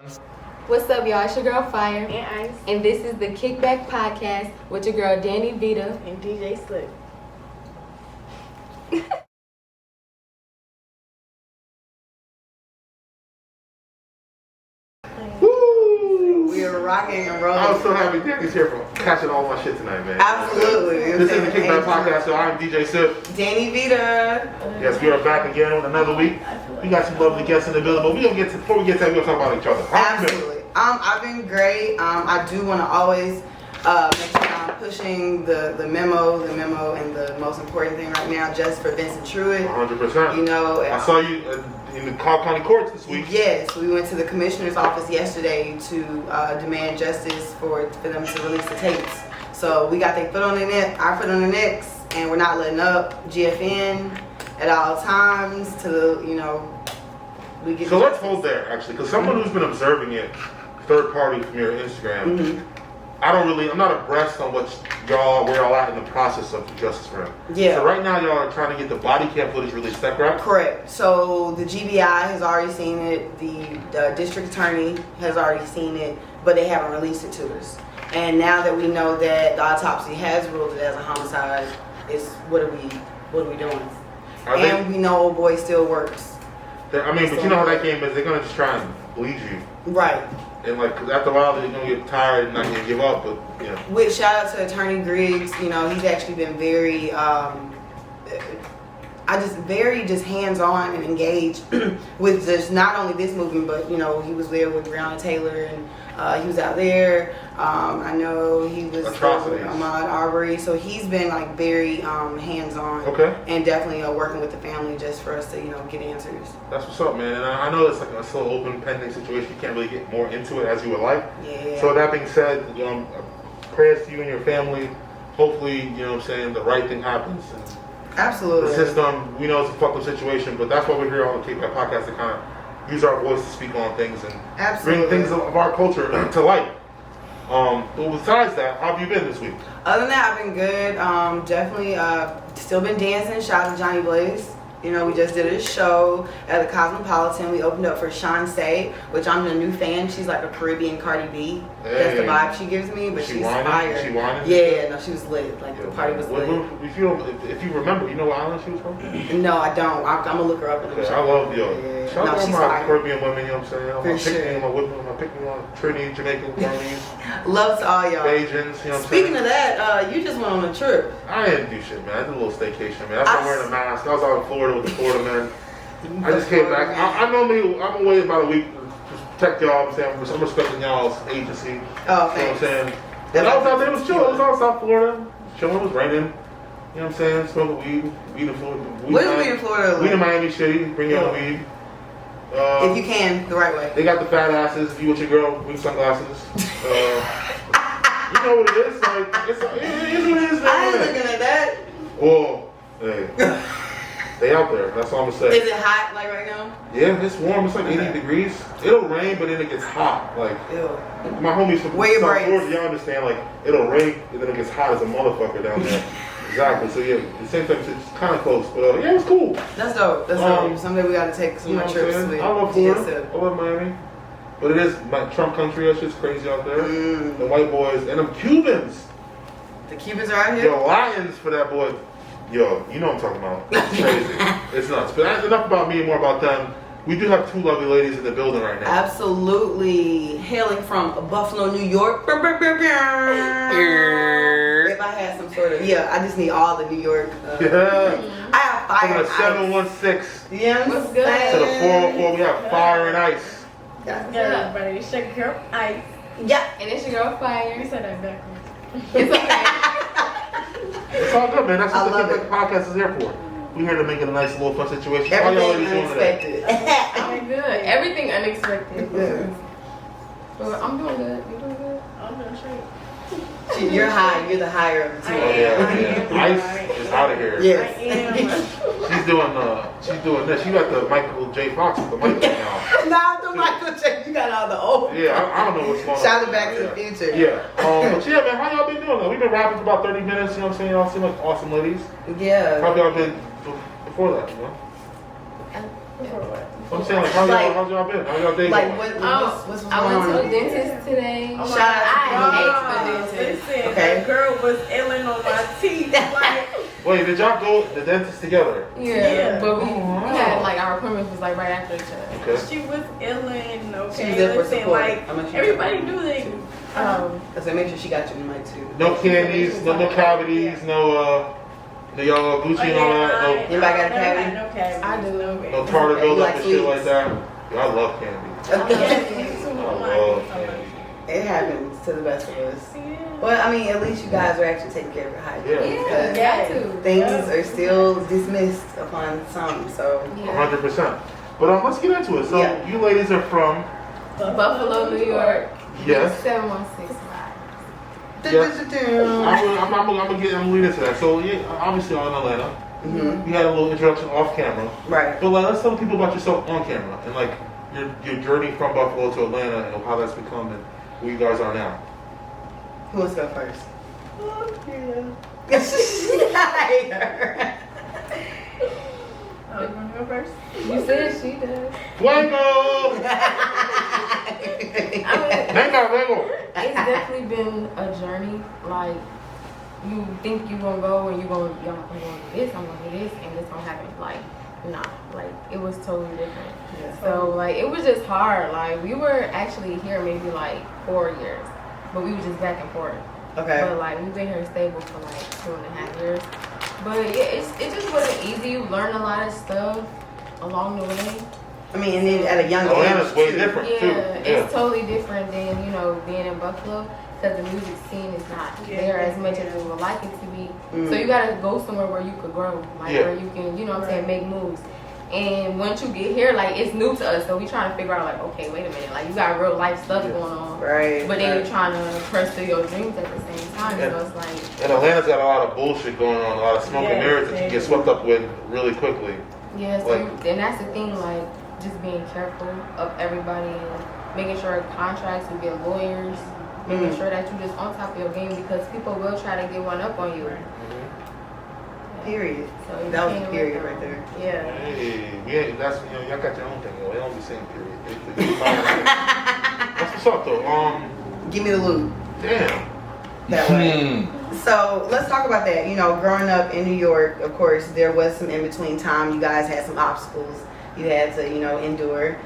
What's up, y'all? It's your girl Fire And Ice. and this is the Kickback podcast with your girl Dani Vita And DJ Slick. Woo! We are rocking and rolling. I'm so happy Dani's here for catching all my shit tonight, man. Absolutely. This is the Kickback podcast, so I'm DJ Sip. Dani Vita. Yes, we are back again with another week. We got some lovely guests in the building, but before we get to that, we're gonna talk about each other. How you been? Absolutely. I've been great. I do want to always make sure I'm pushing the memo, and the most important thing right now, just for Vincent Truitt. 100%. You know, I saw you in the Cobb County courts this week. Yes, we went to the commissioner's office yesterday to demand justice for them to release the tapes. So we got their foot on their neck, our foot on their necks, and we're not letting up. GFN at all times to, you know, we get. So let's hold there, actually, because someone who's been observing it, third party from your Instagram, I'm not abreast on where y'all at in the process of justice for him. Yeah. So right now y'all are trying to get the body cam footage released, is that correct? Correct. So the GBI has already seen it, the district attorney has already seen it, but they haven't released it to us. And now that we know that the autopsy has ruled it as a homicide, it's what are we doing? We know old boy still works. But you know how that game is. They're gonna just try and bleed you. Right. And like, 'cause after a while, they're gonna get tired and not gonna give up. But you know. With shout out to Attorney Griggs, you know, he's actually been very, very hands-on and engaged with just not only this movement, but you know, he was there with Breonna Taylor and he was out there. I know he was with Ahmaud Arbery, so he's been like very hands-on. Okay. And definitely working with the family just for us to, you know, get answers. That's what's up, man. And I know it's like a still open, pending situation. You can't really get more into it as you would like. Yeah. So that being said, prayers to you and your family. Hopefully, you know what I'm saying, the right thing happens. And absolutely. the system, we know it's a fucked up situation, but that's why we're here on the Kickback podcast to kind of use our voice to speak on things and absolutely bring things of our culture to light. But besides that, how have you been this week? Other than that, I've been good. Definitely still been dancing. Shout out to Johnny Blaze. You know, we just did a show at the Cosmopolitan. We opened up for Shantae, which I'm a new fan. She's like a Caribbean Cardi B. Hey. That's the vibe she gives me, but she's fire. She whining? Yeah, no, she was lit. Like, the party was lit. If you remember, you know what island she was from? No, I don't. I'm going to look her up in the show. I love shout out to my fire. Caribbean women, you know what I'm saying? For I'm picking on Trinity, Jamaican, Guyanese. Love to all y'all. Asians, you know what I'm saying? Speaking of that, you just went on a trip. I didn't do shit, man. I did a little staycation, man. That's why I'm wearing a mask. I was out in Florida with the Florida men. I just came back. I'm away about a week to protect y'all. I'm respecting y'all's agency. Oh, thanks. You know what I'm thanks. saying? And I was out there, it was chill. It was all South Florida. Chilling, it was raining. You know what I'm saying? Smoking weed in Florida. Where's weed in Florida? Weed in Miami Shitty. Bring your own weed. If you can, the right way. They got the fat asses. If you with your girl, bring sunglasses. You know what it is. Like, it is what it is. I ain't looking at that. Well, hey. They out there. That's all I'm gonna say. Is it hot like right now? Yeah, it's warm. It's like 80 degrees. It'll rain, but then it gets hot. Like, ew. My homies from Wear your South braids. Florida, y'all understand? Like, it'll rain, and then it gets hot as a motherfucker down there. Exactly. So yeah, the same time, it's kind of close, but yeah, it was cool. That's dope. That's dope. Someday we gotta take some more trips. I love Florida. I love Miami. But it is Trump country. That shit's crazy out there. The white boys and them Cubans. The Cubans are out here. Yo, lions for that boy. Yo, you know what I'm talking about. It's crazy. It's nuts. But that's enough about me and more about them. We do have two lovely ladies in the building right now. Absolutely. Hailing from Buffalo, New York. If I had some sort of, I just need all the New York. I have Fire From the 716 Yeah, what's good? to the 404, we have Fire N Iice. Yeah, everybody. It's your girl Ice. Yeah. And it's your girl Fire. You said that backwards. It's okay. It's all good, man. That's I what the love Kickback podcast is here for. We're here to make it a nice little fun situation. Everything unexpected. I'm good. Everything unexpected. Yeah. But I'm doing good. You doing good? I'm doing straight. You're high. You're the higher of the two. Oh, yeah. Ice is out of here. Yes. She's doing this. She got the Michael J. Fox with the mic now. Not the Michael J. You got all the old. Yeah, I don't know what's going on. Shout it back to the future. Yeah. But yeah, man, how y'all been doing though? We've been rapping for about 30 minutes, you know what I'm saying? Y'all seem like awesome ladies. Yeah. How have y'all been before that, you know? Before what? I'm saying, like, how's y'all been? How y'all day Like, going? what's I went to going the on? dentist today. Oh my Shout out to I hate God. the dentist. Listen, Okay. that girl was illing on my teeth. Like, Wait, did y'all go to the dentist together? Yeah, but we Oh. had like our appointments was like right after each other. Okay. she was illing, okay? She was there for Listen, support. like, I'm gonna everybody knew that. I said, make sure she got you in the mic too. No candies, no cavities, no y'all Gucci and all that. No, Anybody got a cavity? No cavity. I do. no tartar Okay, you buildup like and shit sweets? like that. Yeah, I love candy. I love candy. It happens to the best of us. Well, I mean, at least you guys are actually taking care of your hygiene. Yeah. Because Got to. things are still dismissed upon some, so. Yeah. 100%. But let's get into it. So Yeah. you ladies are from Buffalo, New York. yes. 716. I'm gonna lead into that. So yeah, obviously y'all in Atlanta. Mm-hmm. We had a little introduction off camera. Right. But let's tell people about yourself on camera and like your journey from Buffalo to Atlanta and how that's become and who you guys are now. Who wants to go first? Oh, you want to go first? You said she does. Fuego! I mean, Venga! it's definitely been a journey. Like, you think you're gonna go and you're gonna do this, I'm gonna do this, and it's gonna happen. Like, nah, like, it was totally different. Yeah. So, like, it was just hard. Like, we were actually here maybe like 4 years, but we were just back and forth. Okay. But, like, we've been here stable for like 2.5 years. But yeah, it just wasn't easy. You learn a lot of stuff along the way. I mean, and then at a young Atlanta's age. way too. different Yeah, too. it's totally different than, you know, being in Buffalo, because the music scene is not there as much as we would like it to be. So you gotta go somewhere where you could grow, like where you can, you know what I'm saying, make moves. And once you get here, like, it's new to us, so we trying to figure out, like, okay, wait a minute, like, you got real life stuff going on, Right. but then you're trying to pursue your dreams at the same time. So it's like, And Atlanta's got a lot of bullshit going on, a lot of smoke and mirrors that you get swept up with really quickly. yeah, so Like- and that's the thing, like, just being careful of everybody and making sure contracts, you get lawyers, making sure that you're just on top of your game, because people will try to get one up on you. Period. So you That was can't a let period them- right there. Yeah. Hey, yeah, that's, you know, y'all got your own thing. They don't be saying period. That's what's up though. Give me the loot. Damn. That way. So let's talk about that. You know, growing up in New York, of course, there was some in between time. You guys had some obstacles you had to, you know, endure.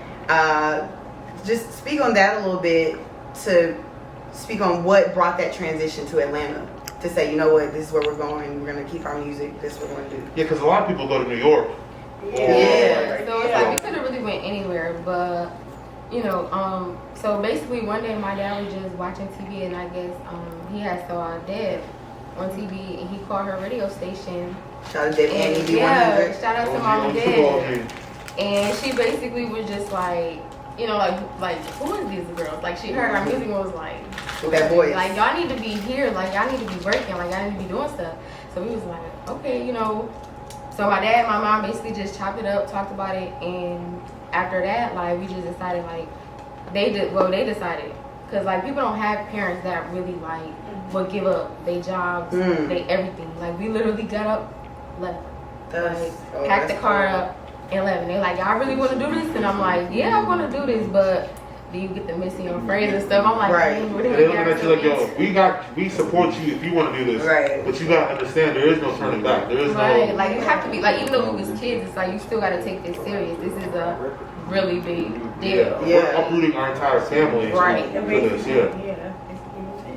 Just speak on that a little bit, to speak on what brought that transition to Atlanta. To say, you know what, this is where we're going. We're gonna keep our music. This is what we're gonna do. Yeah, because a lot of people go to New York. Yeah. So it's like we could have really went anywhere, but you know, so basically one day my dad was just watching TV, and I guess he had saw our dad on TV, and he called her radio station. Shout out to Annie And B100. yeah, shout out to Mom and Dad. OG. And she basically was just like, you know, like who is these girls? Like, she heard our music and was like, With that voice. like, y'all need to be here, like, y'all need to be working, like, y'all need to be doing stuff. So we was like, okay, you know. So my dad and my mom basically just chopped it up, talked about it, and after that, like, we just decided, like, they decided, because, like, people don't have parents that really, like, would give up their jobs, they everything. Like, we literally got up, left, packed the car up, and left. And they're like, y'all really want to do this? And I'm like, yeah, I want to do this, but do you get the missing your friends and stuff? I'm like, Right. what And they looking at you like, yo, we support you if you want to do this. Right. But you gotta understand there is no turning back. There is Right, no. like, you have to be, like, even though we was kids, it's like, you still got to take this serious. This is a really big deal. We're uprooting our entire family Right. for this. Yeah. Yeah.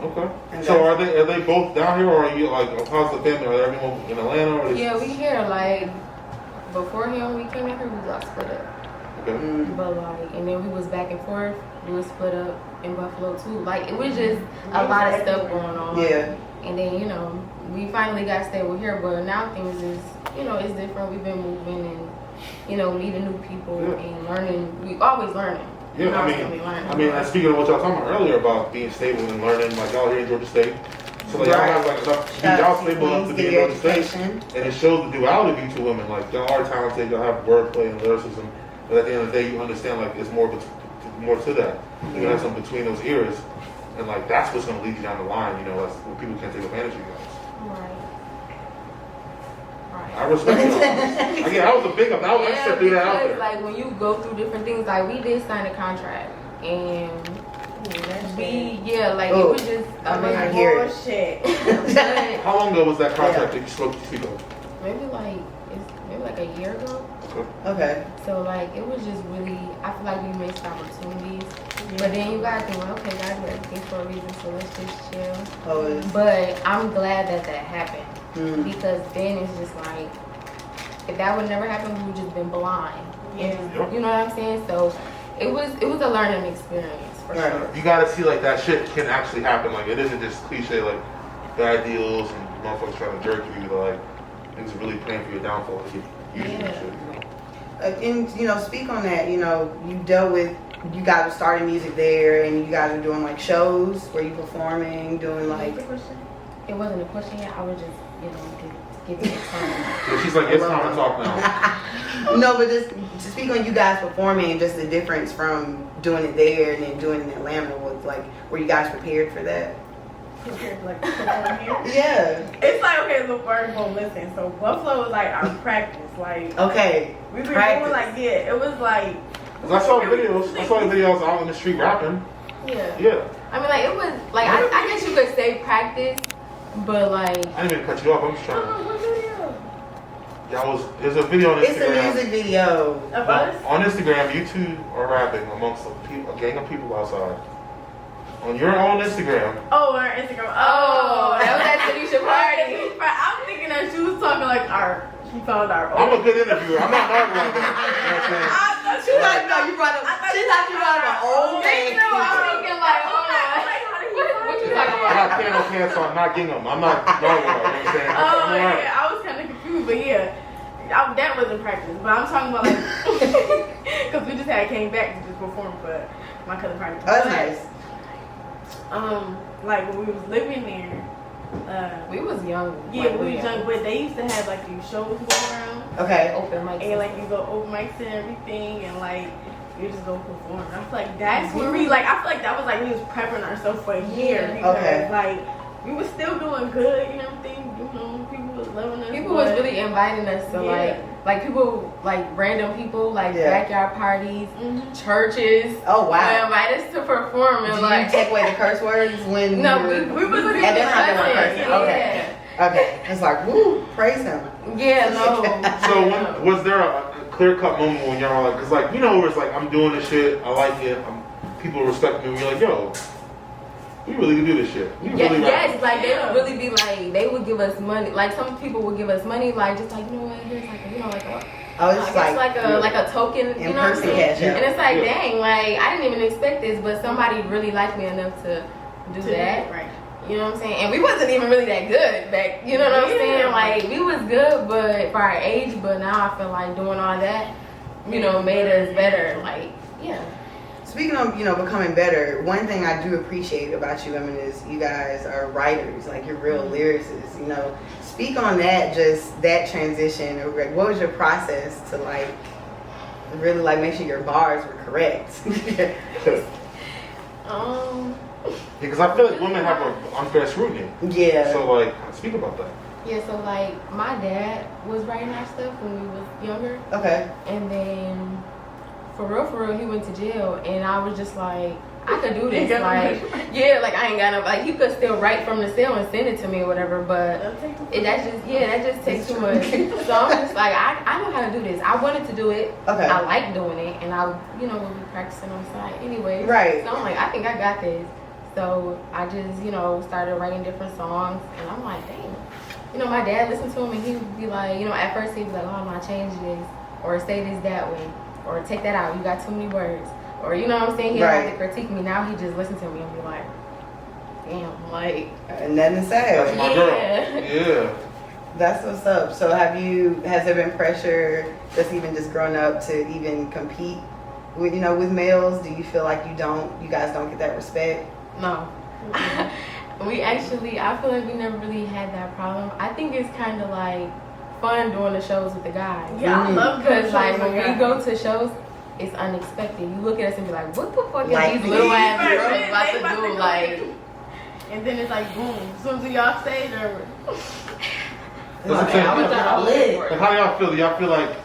Okay. And So are they both down here, or are you like how's the family? Are everyone in Atlanta? Or is, Yeah, we here, like, before him, we came in here, we was all split up. Okay. But, like, and then we was back and forth. We was split up in Buffalo, too. Like, it was just a lot of stuff going on. Yeah. And then, you know, we finally got stable here, but now things is, you know, it's different. We've been moving and, you know, meeting new people and learning. We always learning. Yeah, I mean, and speaking of what y'all talking about earlier about being stable and learning, like y'all here in Georgia State, so like y'all have like enough, y'all stable enough to be in Georgia State, and it shows the duality of you two women. Like y'all are talented, y'all have wordplay and lyricism, but at the end of the day, you understand like there's more to that. You have something between those ears, and like that's what's gonna lead you down the line. You know, that's when people can't take advantage of you guys. Right. I respect y'all. Again, that was a big up. That was, I just threw that out because there. like when you go through different things, like we did sign a contract, and like it was just I hear it. Bullshit. but How long ago was that contract that you spoke to speak of? maybe like a year ago. Okay. So like it was just really, I feel like we missed opportunities. But then you gotta think, well, okay, God did everything for a reason, so let's just chill. Always. But I'm glad that happened because then it's just like, if that would never happen, we would just been blind. Yeah. You know what I'm saying? So it was a learning experience for sure. You gotta see like that shit can actually happen. Like it isn't just cliche like bad deals and motherfuckers trying to jerk you. Like niggas really praying for your downfall. To keep using that shit, you know? And speak on that. You dealt with, you guys are starting music there, and you guys are doing like shows where you performing, doing like. It wasn't a question yet. I was just, give it time. Yeah, she's like, it's time to talk now. No, but just to speak on you guys performing and just the difference from doing it there and then doing it in Atlanta, was like, were you guys prepared for that? Like perform here. Yeah. It's like, okay, look, first of all, listen. So Buffalo was like our practice. Like, Okay. we been Practice. doing like, it was like. Cause I saw videos out in the street rapping. Yeah. Yeah. I mean, like, it was, like, I guess you could say practice, but, like... I didn't even cut you off. I'm just trying to... What video? There's a video on It's Instagram. a music video. Of us? On Instagram, you two are rapping amongst a gang of people outside. On your own Instagram. Oh, on our Instagram. Oh, that was at Tanisha party. I'm thinking that she was talking like she found our I'm old. a good interviewer. I'm not normal like that. You know what I'm saying? I thought She thought, no, you brought up. She thought you brought up an old Me man. too. I'm thinking, like, hold on. What you talking I got about? piano so I'm not Gingham. I'm not normal. You know what I'm saying? Oh, I'm alright. yeah, I was kind of confused, but yeah. That wasn't practice, but I'm talking about like, because we just came back to just perform for my cousin party. Oh, that's nice. Like when we was living there, We was young. yeah, like, we was young, but they used to have like these shows going around, Okay. Open mics. and like you go open mics and everything, and like you just go perform. I feel like that's where we like. I feel like that was like we was prepping ourselves for a year because Okay. like we was still doing good and everything. People was loving us. People was really inviting us to like people, like random people, like backyard parties, churches. Oh, wow. They invite us to perform and Did like. you take away the curse words when? No, you we was At that time, they weren't cursing. yeah. Okay. Okay. It's like, woo, praise him. Yeah, no. So was there a clear-cut moment when y'all were like, cause like, where it's like, I'm doing this shit, I like it, people respect me, and you're like, yo, we really can do this shit. We really Yes, like they would really be like, they would give us money. Like some people would give us money, like just like, you know what, here's like a, like a. Oh, it's like a token, you know what I'm in-person saying? cash out. And it's like, dang, like I didn't even expect this, but somebody really liked me enough to do that. Right. You know what I'm saying? And we wasn't even really that good back, you know what I'm saying? Like we was good, but for our age, but now I feel like doing all that, made us better. Like, yeah. Speaking of, becoming better, one thing I do appreciate about you women is you guys are writers, like you're real lyricists, Speak on that, just that transition. Like, what was your process to like really like make sure your bars were correct? Because I feel like women have an unfair scrutiny. Yeah. So like, speak about that. Yeah, so like my dad was writing our stuff when we was younger. Okay. And then for real, he went to jail, and I was just like, I could do this. Like, yeah, like I ain't got no, like he could still write from the cell and send it to me or whatever, but that just takes too much. So I'm just like, I know how to do this. I wanted to do it. Okay. I like doing it, and I, will be practicing on the side anyway. Right. So I'm like, I think I got this. So I just, started writing different songs, and I'm like, dang. My dad listened to him, and he would be like, at first he'd be like, oh, I'm not changing this, or say this that way, or take that out. You got too many words. Or you know what I'm saying? He didn't have to critique me. Now he just listens to me and be like, damn, like. Nothing to say. That's my girl. Yeah. That's what's up. So has there been pressure just growing up to even compete with, with males? Do you feel like you guys don't get that respect? No. I feel like we never really had that problem. I think it's kind of like fun doing the shows with the guys. Yeah, I love doing because shows when with we guys. go to shows, it's unexpected. You look at us and be like, what the fuck Like is these little ass right, girls right, about they to about do? to go Like, and then it's like boom. As soon as y'all stage, That's what I'm saying. I was all lit. Like, how do y'all feel? Do y'all feel like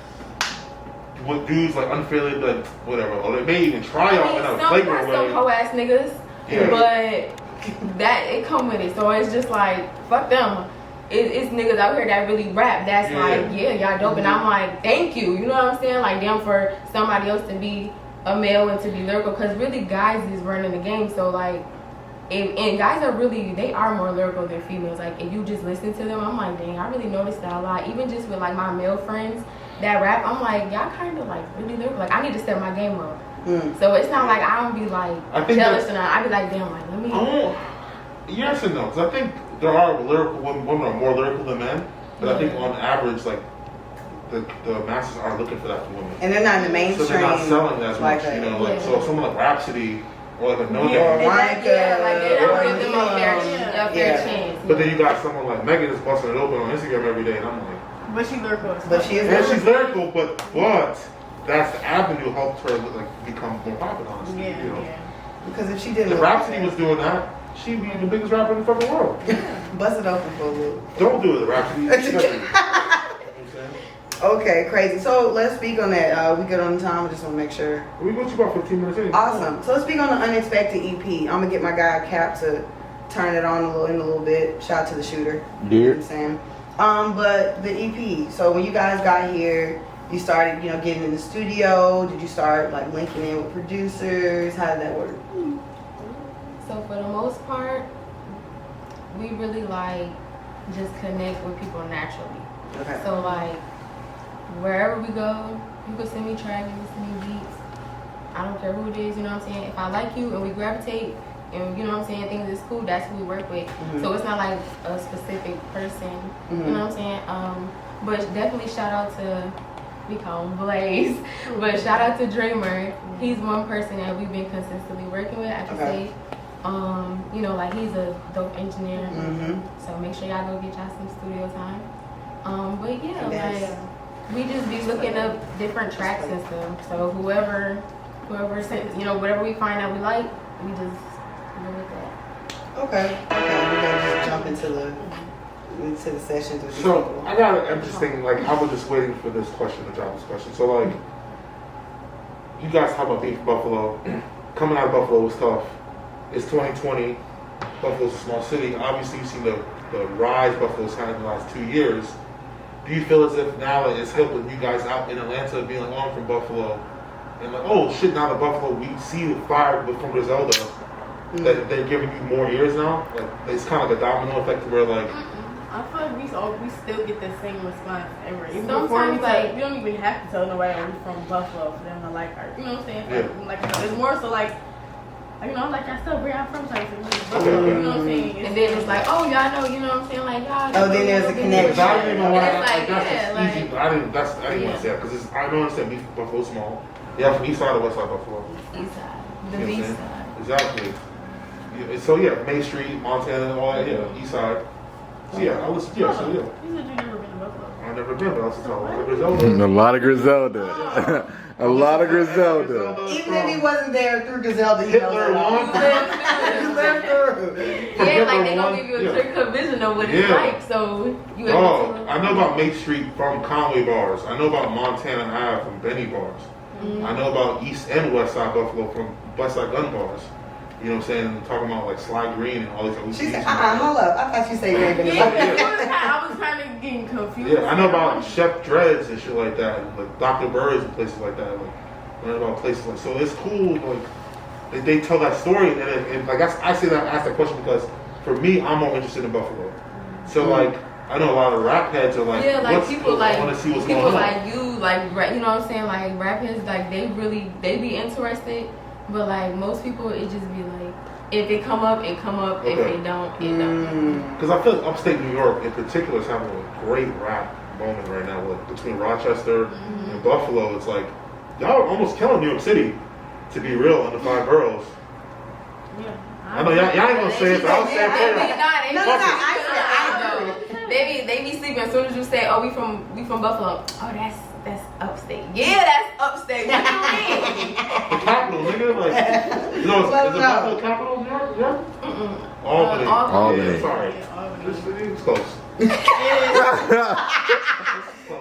what dudes like unfairly like whatever, or they may even try y'all in a flagrant way? Some hoe ass niggas, Yeah. but that it come with it. So it's just like fuck them. It's niggas out here that really rap. That's like y'all dope, and I'm like thank you. You know what I'm saying? Like damn for somebody else to be a male and to be lyrical, because really guys is running the game. So like. And guys are really, they are more lyrical than females. Like, if you just listen to them, I'm like, dang, I really noticed that a lot. Even just with, like, my male friends that rap, I'm like, y'all kind of, like, really lyrical. Like, I need to step my game up. So it's not like I don't be, like, jealous or not. I be like, damn, like, let me. Yes and no. Because I think there are lyrical women are more lyrical than men. But I think on average, like, the masses are looking for that from women. And they're not in the mainstream. So they're not selling as much, that. you know. Like, so someone like Rhapsody, or like a no Monica, like they don't give them a fair chance. But then you got someone like Megan that's busting it open on Instagram every day, and I'm like, but she's lyrical. But she is. And she's lyrical, but that's the avenue helped her like become more popular. Honestly, you know. Because if she didn't, if Rhapsody was doing that, she'd be the biggest rapper in the fucking world. Bust it open for a little. Don't do it, Rhapsody. Okay, crazy. So let's speak on that. We good on time? I just want to make sure. We got you about 15 minutes in. Awesome. So let's speak on the Unexpected EP. I'm gonna get my guy Cap to turn it on in a little bit. Shout out to the shooter. You know what I'm saying? But the EP. So when you guys got here, you started, getting in the studio. Did you start like linking in with producers? How did that work? So for the most part, we really like just connect with people naturally. Okay. So like wherever we go, you can send me tracks, you can send me beats. I don't care who it is, you know what I'm saying? If I like you and we gravitate and you know what I'm saying, things is cool, that's who we work with. So it's not like a specific person, you know what I'm saying? But definitely shout out to, we call him Blaze, but shout out to Dreamer. He's one person that we've been consistently working with, I can say. Like he's a dope engineer. So make sure y'all go get y'all some studio time. But yeah, like we just be looking up different tracks and stuff. So whoever sends, whatever we find out we like, we just go with that. Okay. We're gonna just jump into the sessions with these So people. I got an interesting, like I was just waiting for this question to drop this question. So like, you guys talk about being from Buffalo. Coming out of Buffalo was tough. It's 2020. Buffalo's a small city. Obviously, you've seen the rise Buffalo's had in the last 2 years. Do you feel as if now it's helping you guys out in Atlanta being like, oh, I'm from Buffalo, and like, oh shit, now the Buffalo we see the fire from Griselda, that they're giving you more ears now? Like it's kind of like a domino effect where like. I feel like we still get the same response ever. Even Sometimes, before we like, we don't even have to tell nobody we're from Buffalo for them to like our, you know what I'm saying? Yeah. Like it's more so like, I'm like, I still where I'm from, so Buffalo, you know what I'm saying? And then it's like, oh, y'all know, you know what I'm saying? Like, y'all. Oh, then there's a connection. I didn't know why. Like, That's easy. I didn't want to say that because I don't understand. Beef Buffalo small. Yeah, from east side or west side Buffalo. East side. You The know what I'm east saying? side. Exactly. Yeah, so yeah, Main Street, Montana, all that. Yeah, east side. So yeah, I was You said you never been to Buffalo. I've never been, but I was talking about Griselda. A lot of Griselda. A lot of Griselda. Even if he wasn't there through Griselda, he knows Hitler a lot. won. He lived through. Yeah, like they gonna give you a clear cut vision of what it's like, so you able Oh, to. I know about Main Street from Conway bars. I know about Montana Ave from Benny bars. I know about East and West Side Buffalo from West Side Gun bars. You know what I'm saying? Talking about like Sly Green and all these other She said, hold up. I thought you said you ain't been to I was kind of getting confused. Yeah, I know about Chef Dreads and shit like that, and like Dr. Birds and places like that. Like, learn about places like so. It's cool. Like they tell that story, and like I say that ask that question because for me, I'm more interested in Buffalo. So like I know a lot of rap heads are like, Yeah, like what's, people I like want to see what's people going on. like you, like you know what I'm saying, like rap heads, like they be interested, but like most people, it just be like if it come up, it come up. If it don't, it don't. Because I feel like upstate New York in particular is having a great rap moment right now. Like between Rochester and Buffalo, it's like y'all are almost killing New York City. To be real, in the 5 boroughs. Yeah. I know y'all ain't gonna say it, but I'll say it for you. I They be sleeping as soon as you say, oh, we from Buffalo. Oh, that's upstate. Yeah, that's upstate. What do you mean? The capital, nigga. Like, is the Buffalo capital of New York? Yeah. Albany. Albany. Yeah, sorry. Yeah, Albany. It's close.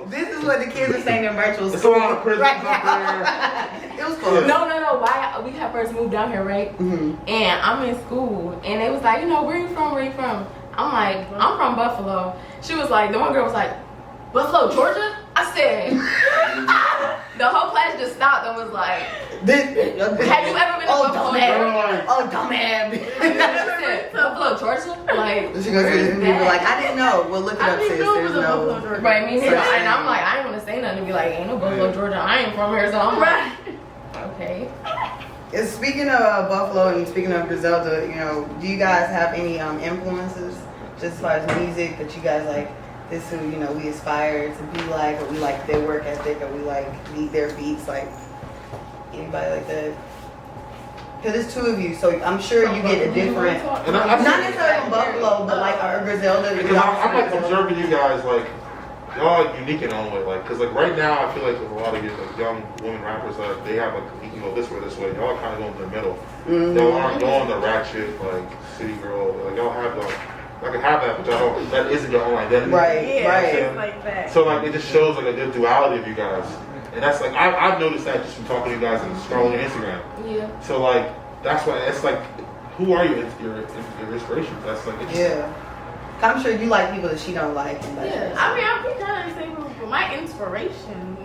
This is what the kids are saying in virtual It's a school lot of prisons right up now. It was close. No. Why we had first moved down here, right? Mhm. And I'm in school, and they was like, you know, where you from? Where you from? I'm like, I'm from Buffalo. She was like, the one girl was like, Buffalo, Georgia? I said, the whole class just stopped and was like, have you ever been to Buffalo? Dumbass. I said, Buffalo, Georgia? Like, She goes where's to me and be that? like, I didn't know. Well, look it I up, sis. didn't know it There's was a Buffalo, no. Georgia. Right, me neither. Right. And I'm like, I ain't want to say nothing to be like, ain't no Buffalo, Georgia. I ain't from here, so I'm Right. like, okay. And speaking of Buffalo and speaking of Griselda, you know, do you guys have any influences just as far as music that you guys like? This who you know we aspire to be like, or we like their work ethic, or we like need their beats, like anybody like that? Because it's two of you, so I'm sure you get a different. And I Not necessarily from Buffalo, but like our Griselda. Because I'm like observing you guys, like, y'all are unique in their own way. Like, because like right now, I feel like with a lot of you, like young women rappers, like they have like, you can go this way, this way. Y'all kind of go in the middle. Y'all aren't going the ratchet, like, city girl. Like, y'all have the, I can have that, but y'all don't, that isn't your own identity. Right, Yeah, right. it's like that. So like, it just shows like a good duality of you guys. And that's like, I've noticed that just from talking to you guys and scrolling your Instagram. Yeah. So like, that's why, it's like, who are you, your inspirations? That's like, interesting. Yeah. I'm sure you like people that she don't like. And vice Yeah. versa. I mean, I think kind of the same with my inspirations.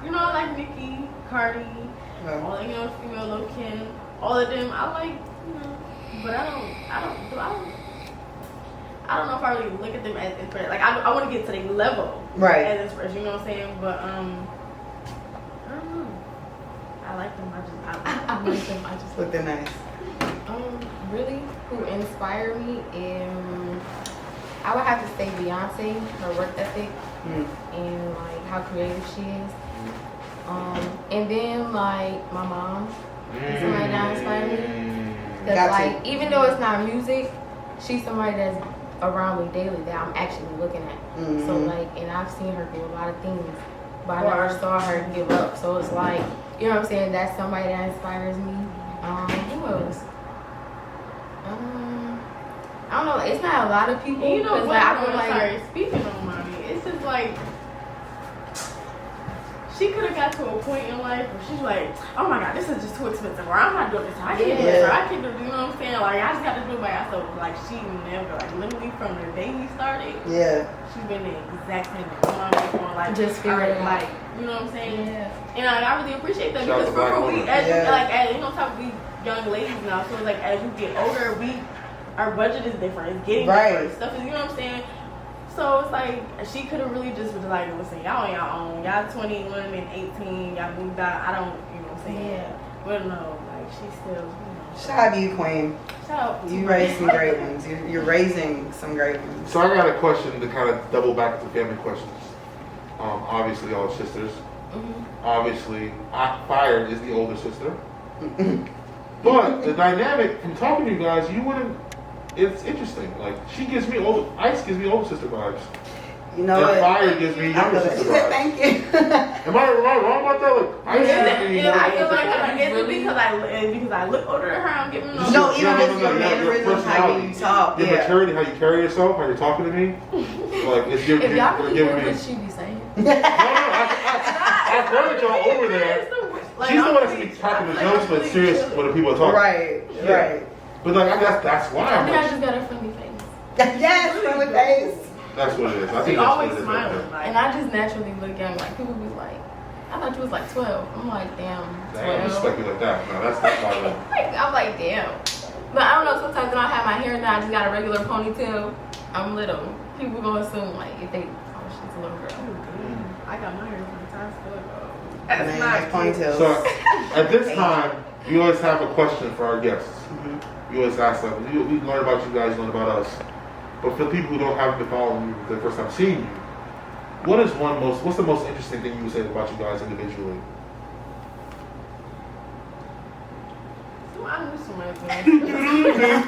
You know, I like Nicki, Cardi, Right. all you know, female Lil Kim, all of them. I like, you know, but I don't know if I really look at them as inspiration. Like I want to get to their level, Right. as inspiration. You know what I'm saying? But I don't know. I like them. I like them. I just Look, they're nice. really, who inspire me I would have to say Beyonce, her work ethic, and like how creative she is. And then like my mom, somebody that inspired me. Cause Got like even though it's not music, she's somebody that's around me daily that I'm actually looking at. So like, and I've seen her do a lot of things, but I never saw her give up. So it's like, you know what I'm saying? That's somebody that inspires me. Who else? I don't know. It's not a lot of people. And you know 'cause, what? like, I feel like Sorry, speaking on mommy, it's just like she could have got to a point in life where she's like, oh my god, this is just too expensive, or I'm not doing this, I can't do this, or I can't do, you know what I'm saying? Like I just got to do it by myself. Like she never, like literally from the day we started, she's been the exact same. Like Just figuring it out. like, you know what I'm saying? Yeah. And like, I really appreciate that Shout out because to Black for we, women. as like as you know, top we young ladies now, so it's like as we get older, our budget is different. It's getting different. Stuff is, you know what I'm saying? So it's like she could have really just been like, listen, y'all on y'all own. Y'all 21 and 18. Y'all moved out. I don't, you know what I'm saying? Yeah. But no, like she's still, you know. Shout out to you, Queen. Shout out to You raised some great ones. You're raising some great ones. So I got a question to kind of double back to family questions. Obviously, all sisters. Obviously, Fire is the older sister. But the dynamic from talking to you guys, you wouldn't. It's interesting. Like she gives me Ice gives me older sister vibes. You know And what? Fire gives me younger sister vibes. Thank you. Am I wrong about that? Like Ice gives me Yeah, I younger feel sister like vibes. it's because I look older than her. I'm giving them. No, even No, just your your mannerisms, how you talk. Your maturity, how you carry yourself, how you're talking to me. Like it's if y'all really giving hear me. what she be saying, I've heard y'all over there. She's the one that's be talking the jokes, but serious when the people are talking. Right. But like I guess that's why I I'm think I like, just got a friendly face. Yes, friendly face. that's what it is. I She think that's always what it is. smiling. Like, And I just naturally look young. Like people be like, I thought you was like 12. I'm like, damn, I ain't 12. respect you like that. No, that's not right. I'm like, damn. But I don't know, sometimes when I have my hair done, I just got a regular ponytail. I'm little. People gonna assume like if they, oh, she's a little girl. I got my hair from the time school. Man, that's ponytails. So at this time, we always have a question for our guests. We always ask them. We learn about you guys, learn about us. But for people who don't happen to follow you for the first time seeing you, what's the most interesting thing you would say about you guys individually? So I knew somebody.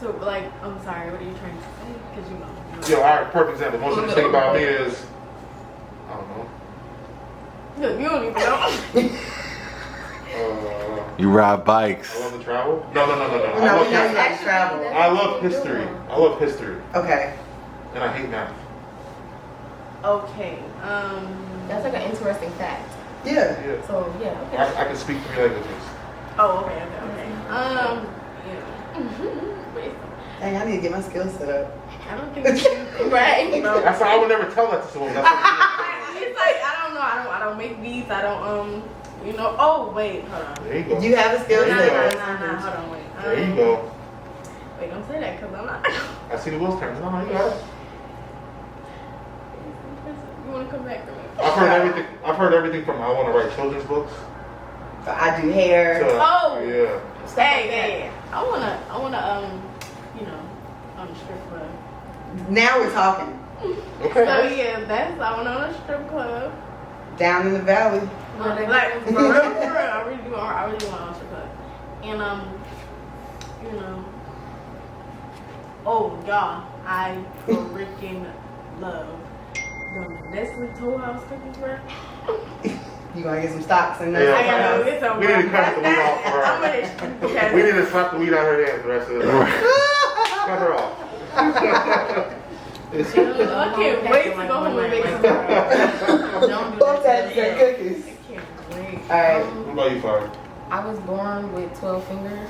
So like, I'm sorry. What are you trying to say? Because you know. Yo, all right, perfect example. Most interesting about me is, I don't know. Look, you don't even know. You ride bikes. I love to travel. No. No, I love we know you history. like to travel. I love history. I love history. Okay. And I hate math. Okay. That's like an interesting fact. Yeah. Yeah. So yeah. Okay. I can speak 3 languages. Oh, okay. Yeah. Wait, Dang, I need to get my skills set up. I don't think it's right. No. That's why I would never tell that to someone. That's what It's like I don't know. I don't make beats. I don't you know. Oh wait, hold on. there you go. You have a skill There you set. go. Hold on, wait. There you go. Wait, don't say that because I'm not. I see the wheels turning. No, you got it. You want to come back to me? I've heard everything from I want to write children's books. I do hair. To, Oh. yeah. Hey, I wanna, you know, strip club. Now we're talking. Okay. So yeah, that's I wanna own a strip club. Down in the valley. Like for real, I really do want to own a strip club. And you know, oh y'all, I freaking love the Nestle Toll House cookies, bro. You gonna get some stocks in Yeah. there? I gotta go get some. We need to cut the weed off for I'm her. gonna. We need to slap the weed out her hands the rest of the night. Cut her off. I can't wait to go home and make some. Don't do Both that. sides of cookies. I can't wait. Alright. What about you, Fire? I was born with 12 fingers,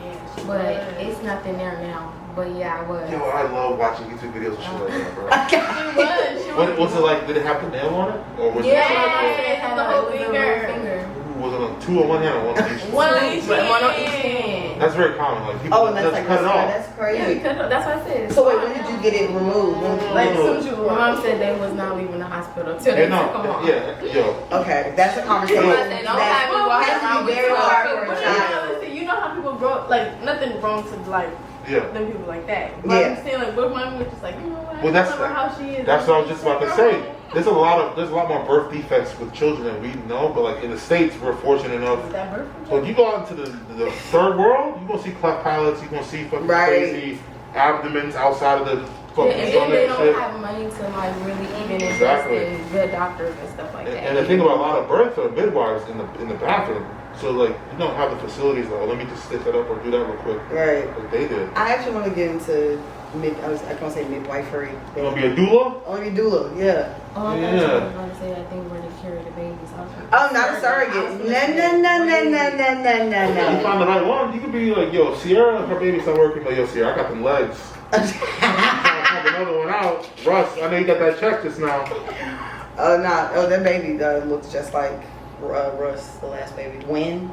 Yeah, but it's nothing there now. But yeah, I was. Yo, I love watching YouTube videos and shit like that, bro. She What was it like? Did it have the nail on it? Or was Yeah, it it had the whole a little finger. was it on 2 on one hand or 1 on each? One on each One on each hand. hand. That's very common. Like people Oh, and that's just like cut it off. that's Yeah, crazy. because that's what I said. So wait, when did you get it removed? Like as soon as you My mom said they was not leaving the hospital till Yeah, they took them no, off. yeah, yo. Okay, that's a conversation. I said, don't have me walking has to around be with very 12 hard for a fingers. child. You know how people grow like nothing wrong to like Yeah. them people like that. But Yeah. I'm saying like what if my mom was just like, you know what? Well, that's I remember how she is. That's what I was just about to say. There's a lot more birth defects with children than we know, but like in the States, we're fortunate enough. Is that birth When you go out into the third world, you're gonna see cleft pilots, you're gonna see fucking Right. crazy abdomens outside of the fucking And sun then they and don't shit. have money to like really even invest Exactly. in good doctors and stuff like that. And the thing about a lot of births are midwives in the bathroom. So like you don't have the facilities like, oh, let me just stitch that up or do that real quick. Right. Like they did. I actually want to get into I can't say midwifery. You wanna be a doula? I want to be doula, yeah. Oh, I thought you Yeah. were going to say that thing where they carry the babies. I was like, Oh, not a surrogate. If you No. find the right one, you could be like, yo, Sierra, her baby's not working, but yo, Sierra, I got them legs. Have another one out. Russ, I know you got that check just now. Oh, no. Oh, that baby looks just like Russ, the last baby. Win.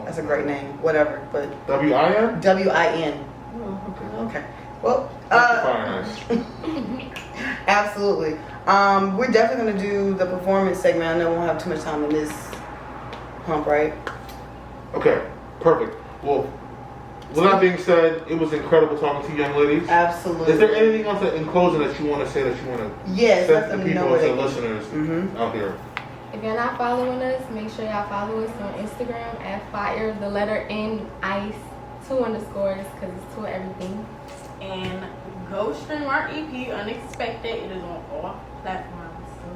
That's a great name. Whatever. But W-I-N? W-I-N. Oh, okay. Okay. Well, Fire N Iice. absolutely. We're definitely going to do the performance segment. I know we won't have too much time in this hump, right? Okay, perfect. Well, with that being said, it was incredible talking to you young ladies. Absolutely. Is there anything else in closing that you want to say that you want to Yes, let send to them people know where and to they listeners Mm-hmm. out here? if you're not following us, make sure y'all follow us on Instagram at Fire, the letter N Ice, 2 underscores, because it's 2 of everything. And go stream our EP Unexpected. It is on all platforms. So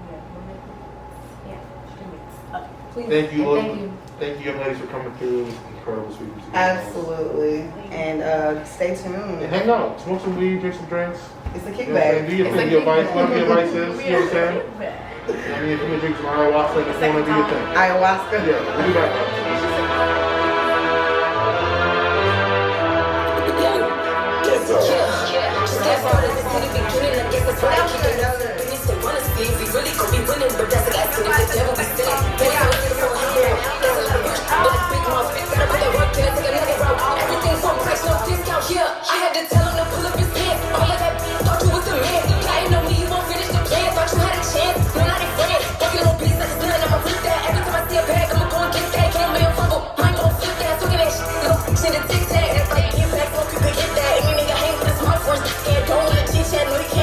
yeah, stream it up. Please. Thank you, and thank you. Thank you, young ladies, for coming through. It was incredible speaking to you. Absolutely. And stay tuned. And hang out, smoke some weed, drink some drinks. It's a You know what I'm saying? kickback. Do your It's thing, a your vice, kickback. whatever your vice is. You know what I'm saying? Kickback. I mean, if you can drink some ayahuasca in the corner, do your thing. Ayahuasca. Yeah, we'll be back. I had to tell him to pull up his pants. All of that thought you was the man. Lying on me, you won't finish the plan. Thought you had a chance. We're not in friends. Working on beats like a villain. I'ma flip that. Every time I see a bag, I'ma go and get that. Can't man fumble. Mine gon' flip that. So get that shit. Look, shit a tic tac. That's like impact. Hope you could get that. Any nigga hang with a smartphone. And don't wanna chit chat. No, he can't.